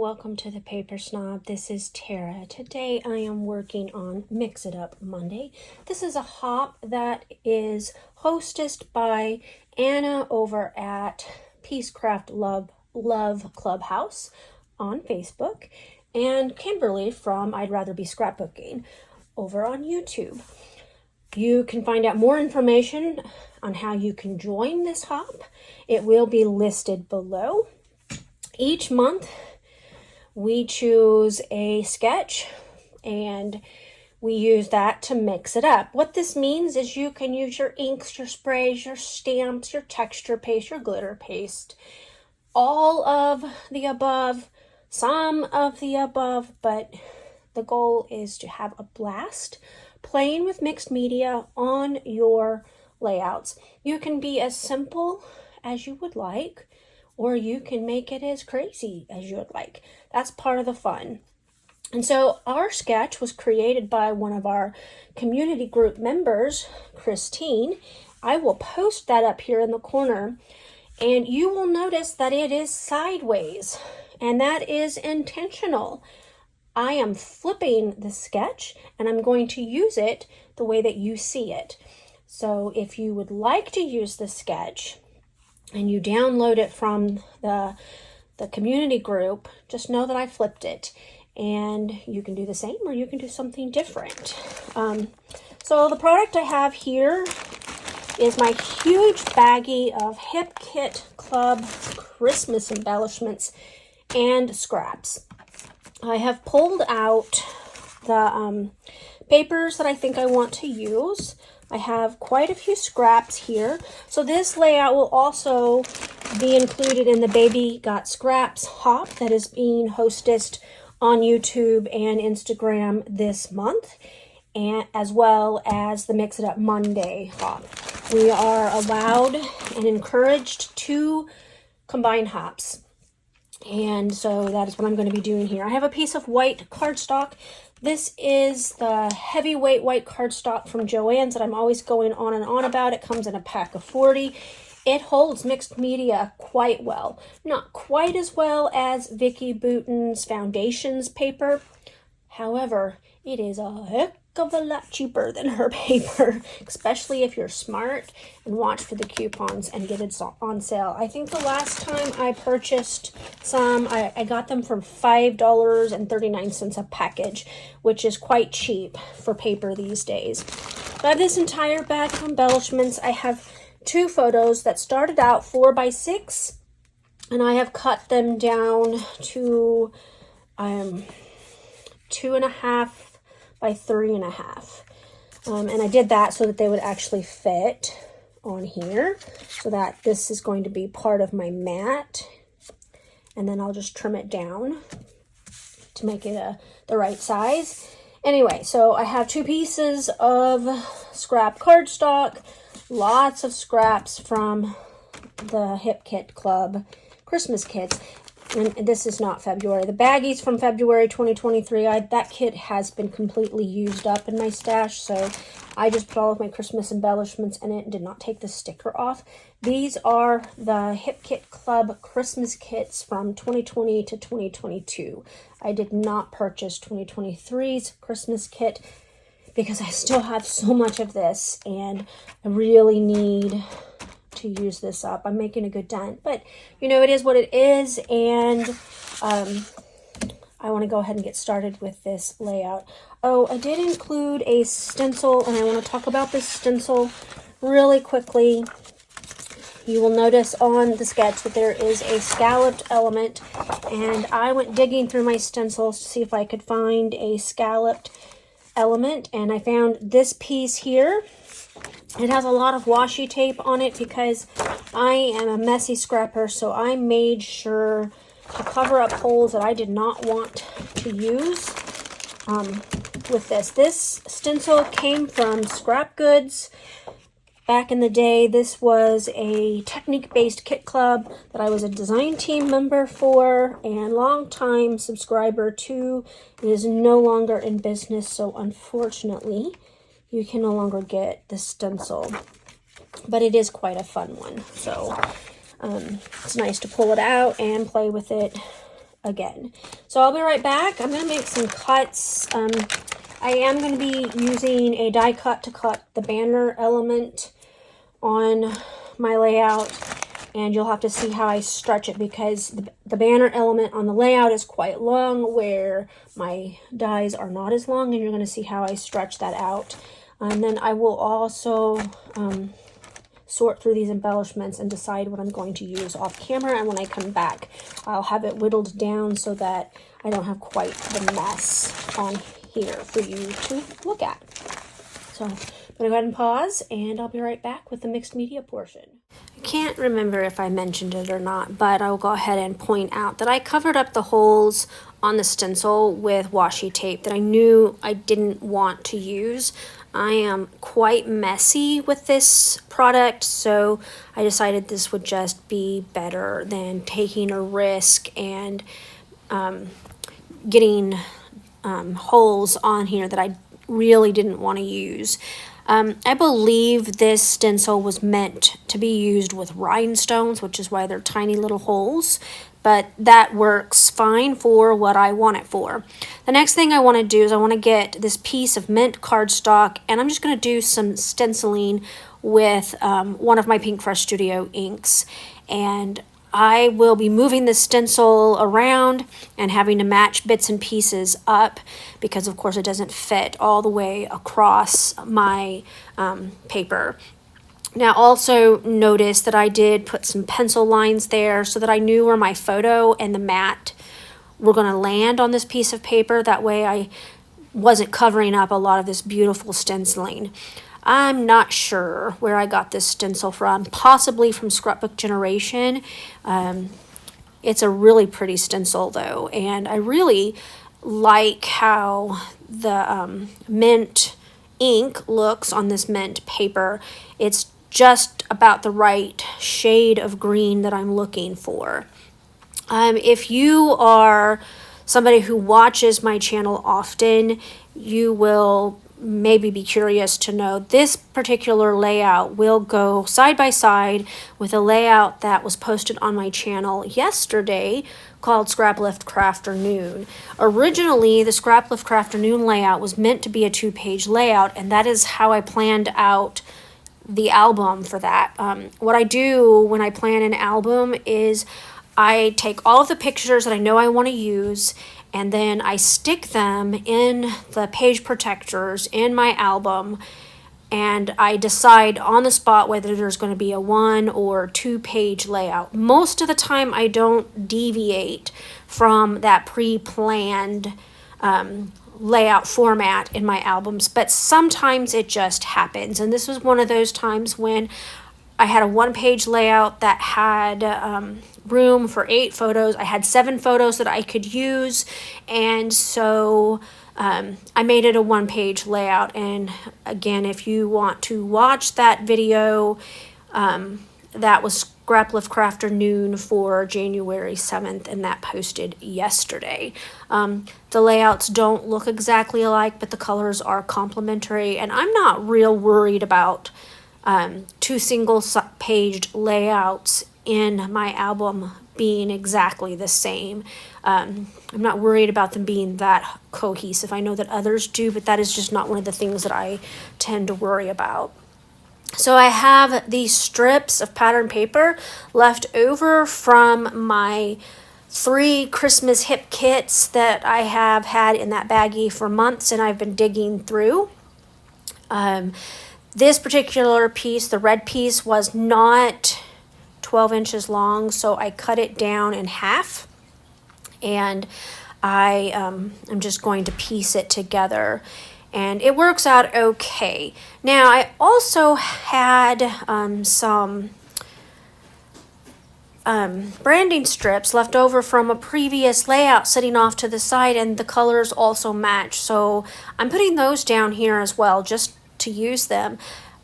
welcome to the Paper Snob. This is Tara. Today I am working on Mix It Up Monday. This is a hop that is hosted by Anna over at Peacecraft Love Clubhouse on Facebook and Kimberly from I'd Rather Be Scrapbooking over on YouTube. You can find out more information on how you can join this hop. It will be listed below. Each month we choose a sketch and we use that to mix it up. What this means is you can use your inks, your sprays, your stamps, your texture paste, your glitter paste, all of the above, some of the above, but the goal is to have a blast playing with mixed media on your layouts. You can be as simple as you would like, or you can make it as crazy as you would like. That's part of the fun. And so our sketch was created by one of our community group members, Kristen. I will post that up here in the corner, and you will notice that it is sideways, and that is intentional. I am flipping the sketch, and I'm going to use it the way that you see it. So if you would like to use the sketch, and you download it from the community group, just know that I flipped it. And you can do the same or you can do something different. So the product I have here is my huge baggie of Hip Kit Club Christmas embellishments and scraps. I have pulled out the papers that I think I want to use. I have quite a few scraps here. So this layout will also be included in the Baby Got Scraps hop that is being hosted on YouTube and Instagram this month, and as well as the Mix It Up Monday hop. We are allowed and encouraged to combine hops. And so that is what I'm going to be doing here. I have a piece of white cardstock. This is the heavyweight white cardstock from Joann's that I'm always going on and on about. It comes in a pack of 40. It holds mixed media quite well. Not quite as well as Vicky Bouton's Foundations paper. However, it is a heck of a lot cheaper than her paper, especially if you're smart and watch for the coupons and get it on sale. I think the last time I purchased some, I got them for $5.39 a package, which is quite cheap for paper these days. I have this entire bag of embellishments. I have two photos that started out 4x6, and I have cut them down to 2.5 by 3.5. And I did that so that they would actually fit on here, so that this is going to be part of my mat. And then I'll just trim it down to make it the right size. Anyway, so I have two pieces of scrap cardstock, lots of scraps from the Hip Kit Club Christmas kits. And this is not February. The baggies from February 2023, that kit has been completely used up in my stash, so I just put all of my Christmas embellishments in it and did not take the sticker off. These are the Hip Kit Club Christmas kits from 2020 to 2022. I did not purchase 2023's Christmas kit because I still have so much of this, and I really need to use this up. I'm making a good dent, but you know, it is what it is, and I want to go ahead and get started with this layout. Oh, I did include a stencil, and I want to talk about this stencil really quickly. You will notice on the sketch that there is a scalloped element, and I went digging through my stencils to see if I could find a scalloped element, and I found this piece here. It has a lot of washi tape on it because I am a messy scrapper, so I made sure to cover up holes that I did not want to use with this. This stencil came from Scrap Goods. Back in the day, this was a technique-based kit club that I was a design team member for and long-time subscriber to. It is no longer in business, so unfortunately, you can no longer get the stencil, but it is quite a fun one. So it's nice to pull it out and play with it again. So I'll be right back. I'm going to make some cuts. I am going to be using a die cut to cut the banner element on my layout, and you'll have to see how I stretch it because the banner element on the layout is quite long where my dies are not as long, and you're going to see how I stretch that out. And then I will also sort through these embellishments and decide what I'm going to use off camera, and when I come back I'll have it whittled down so that I don't have quite the mess on here for you to look at. So I'm going to go ahead and pause, and I'll be right back with the mixed media portion. I can't remember if I mentioned it or not, but I'll go ahead and point out that I covered up the holes on the stencil with washi tape that I knew I didn't want to use. I am quite messy with this product, so I decided this would just be better than taking a risk and getting holes on here that I really didn't want to use. I believe this stencil was meant to be used with rhinestones, which is why they're tiny little holes, but that works fine for what I want it for. The next thing I want to do is I want to get this piece of mint cardstock, and I'm just going to do some stenciling with one of my Pink Fresh Studio inks, and I will be moving the stencil around and having to match bits and pieces up because of course it doesn't fit all the way across my paper. Now also notice that I did put some pencil lines there so that I knew where my photo and the mat were going to land on this piece of paper. That way I wasn't covering up a lot of this beautiful stenciling. I'm not sure where I got this stencil from, possibly from Scrapbook Generation. It's a really pretty stencil though, and I really like how the mint ink looks on this mint paper. It's just about the right shade of green that I'm looking for. If you are somebody who watches my channel often, you will maybe be curious to know this particular layout will go side by side with a layout that was posted on my channel yesterday called Scrap Lift Crafternoon. Originally, the Scrap Lift Crafternoon layout was meant to be a 2-page layout, and that is how I planned out the album for that. What I do when I plan an album is I take all of the pictures that I know I want to use, and then I stick them in the page protectors in my album, and I decide on the spot whether there's going to be a 1 or 2-page layout. Most of the time I don't deviate from that pre-planned layout format in my albums, but sometimes it just happens, and this was one of those times when I had a 1-page layout that had room for 8 photos. I had 7 photos that I could use, and so I made it a 1-page layout. And again, if you want to watch that video, that was Scrap Lift Crafternoon for January 7th, and that posted yesterday. The layouts don't look exactly alike, but the colors are complementary, and I'm not real worried about 2 single-paged layouts in my album being exactly the same. I'm not worried about them being that cohesive. I know that others do, but that is just not one of the things that I tend to worry about. So I have these strips of pattern paper left over from my 3 Christmas hip kits that I have had in that baggie for months, and I've been digging through. This particular piece, the red piece, was not 12 inches long, so I cut it down in half, and I'm just going to piece it together, and it works out okay. Now I also had some branding strips left over from a previous layout sitting off to the side, and the colors also match, so I'm putting those down here as well just to use them.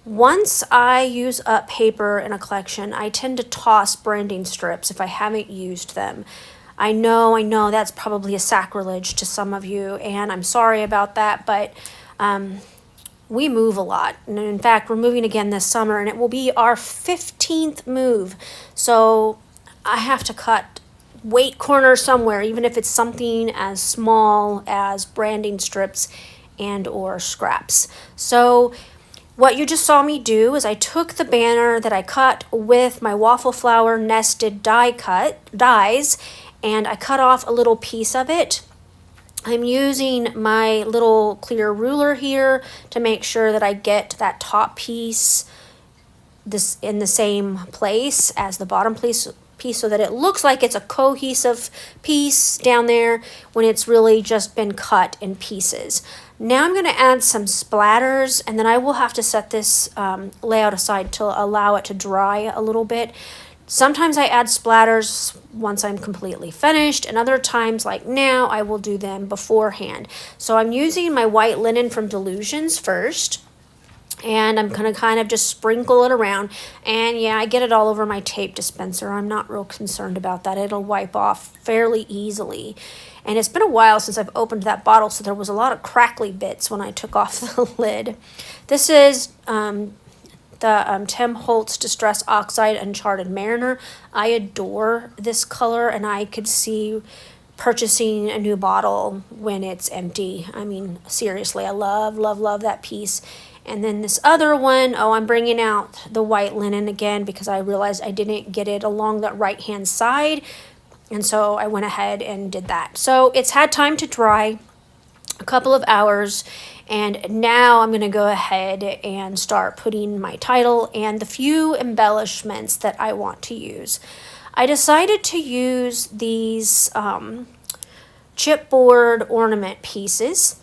Once I use up paper in a collection, I tend to toss branding strips if I haven't used them. I know that's probably a sacrilege to some of you, and I'm sorry about that, but we move a lot. And in fact, we're moving again this summer, and it will be our 15th move. So I have to cut weight corner somewhere, even if it's something as small as branding strips and or scraps. So what you just saw me do is I took the banner that I cut with my waffle flower nested dies, and I cut off a little piece of it. I'm using my little clear ruler here to make sure that I get that top piece this in the same place as the bottom piece so that it looks like it's a cohesive piece down there when it's really just been cut in pieces. Now I'm going to add some splatters, and then I will have to set this layout aside to allow it to dry a little bit. Sometimes I add splatters once I'm completely finished, and other times, like now, I will do them beforehand. So I'm using my white linen from Delusions first, and I'm going to kind of just sprinkle it around. And yeah, I get it all over my tape dispenser. I'm not real concerned about that. It'll wipe off fairly easily. And it's been a while since I've opened that bottle, so there was a lot of crackly bits when I took off the lid. This is the Tim Holtz Distress Oxide Uncharted Mariner. I adore this color, and I could see purchasing a new bottle when it's empty. I mean, seriously, I love, love, love that piece. And then this other one, I'm bringing out the white linen again because I realized I didn't get it along the right-hand side. And so I went ahead and did that. So it's had time to dry, a couple of hours, and now I'm going to go ahead and start putting my title and the few embellishments that I want to use. I decided to use these chipboard ornament pieces,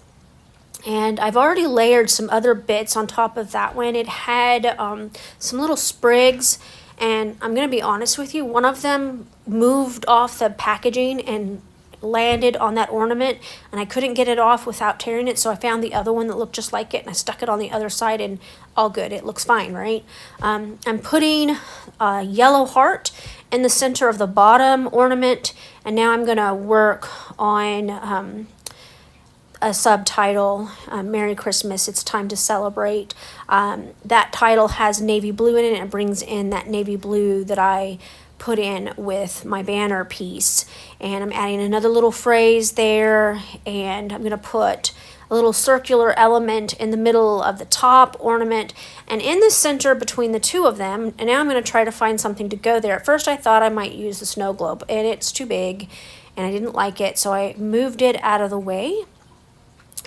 and I've already layered some other bits on top of that one. It had some little sprigs, and I'm going to be honest with you, one of them moved off the packaging and landed on that ornament, and I couldn't get it off without tearing it, so I found the other one that looked just like it, and I stuck it on the other side, and all good. It looks fine, right? I'm putting a yellow heart in the center of the bottom ornament, and now I'm going to work on a subtitle, Merry Christmas, It's Time to Celebrate. That title has navy blue in it, and it brings in that navy blue that I put in with my banner piece. And I'm adding another little phrase there, and I'm going to put a little circular element in the middle of the top ornament and in the center between the two of them. And now I'm going to try to find something to go there. At first I thought I might use the snow globe, and it's too big and I didn't like it, so I moved it out of the way.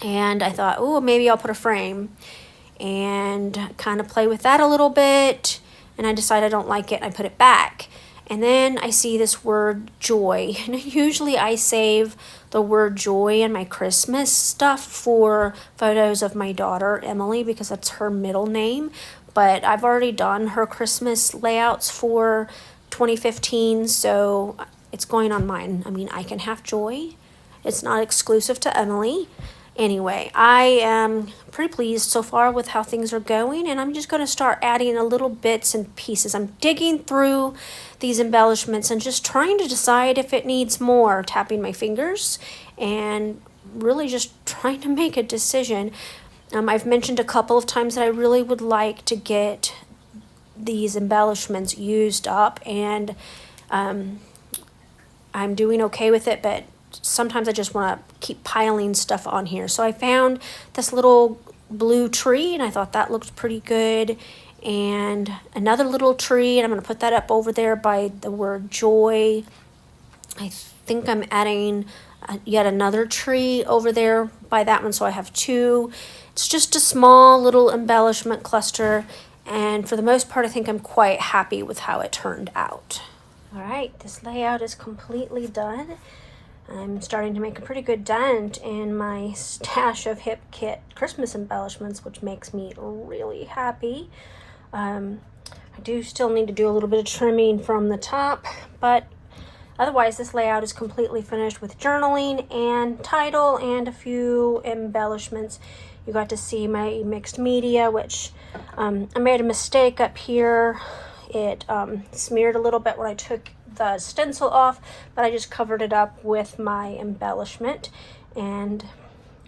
And I thought, oh, maybe I'll put a frame and kind of play with that a little bit. And I decided I don't like it, and I put it back. And then I see this word joy. And usually I save the word joy in my Christmas stuff for photos of my daughter, Emily, because that's her middle name. But I've already done her Christmas layouts for 2015, so it's going on mine. I mean, I can have joy. It's not exclusive to Emily. Anyway, I am pretty pleased so far with how things are going, and I'm just going to start adding a little bits and pieces. I'm digging through these embellishments and just trying to decide if it needs more, tapping my fingers and really just trying to make a decision. I've mentioned a couple of times that I really would like to get these embellishments used up, and I'm doing okay with it, but sometimes I just want to keep piling stuff on here. So I found this little blue tree, and I thought that looked pretty good, and another little tree, and I'm going to put that up over there by the word joy. I think I'm adding yet another tree over there by that one, so I have two. It's just a small little embellishment cluster, and for the most part I think I'm quite happy with how it turned out. All right, this layout is completely done. I'm starting to make a pretty good dent in my stash of Hip Kit Christmas embellishments, which makes me really happy. I do still need to do a little bit of trimming from the top, but otherwise this layout is completely finished with journaling and title and a few embellishments. You got to see my mixed media, which I made a mistake up here. It smeared a little bit when I took the stencil off, but I just covered it up with my embellishment, and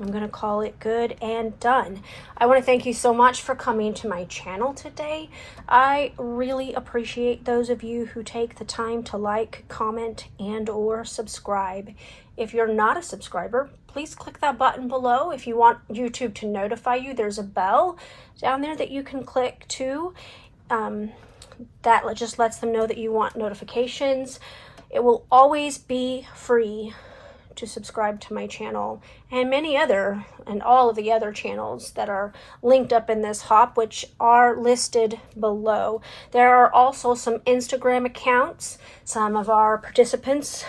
I'm going to call it good and done. I want to thank you so much for coming to my channel today. I really appreciate those of you who take the time to like, comment, and or subscribe. If you're not a subscriber, please click that button below. If you want YouTube to notify you, there's a bell down there that you can click too. That just lets them know that you want notifications. It will always be free to subscribe to my channel and all of the other channels that are linked up in this hop, which are listed below. There are also some Instagram accounts. Some of our participants,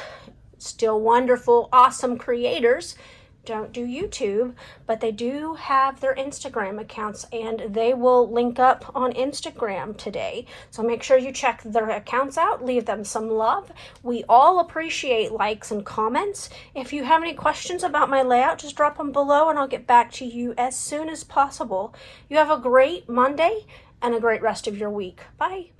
still wonderful, awesome creators, don't do YouTube, but they do have their Instagram accounts, and they will link up on Instagram today. So make sure you check their accounts out, leave them some love. We all appreciate likes and comments. If you have any questions about my layout, just drop them below and I'll get back to you as soon as possible. You have a great Monday and a great rest of your week. Bye.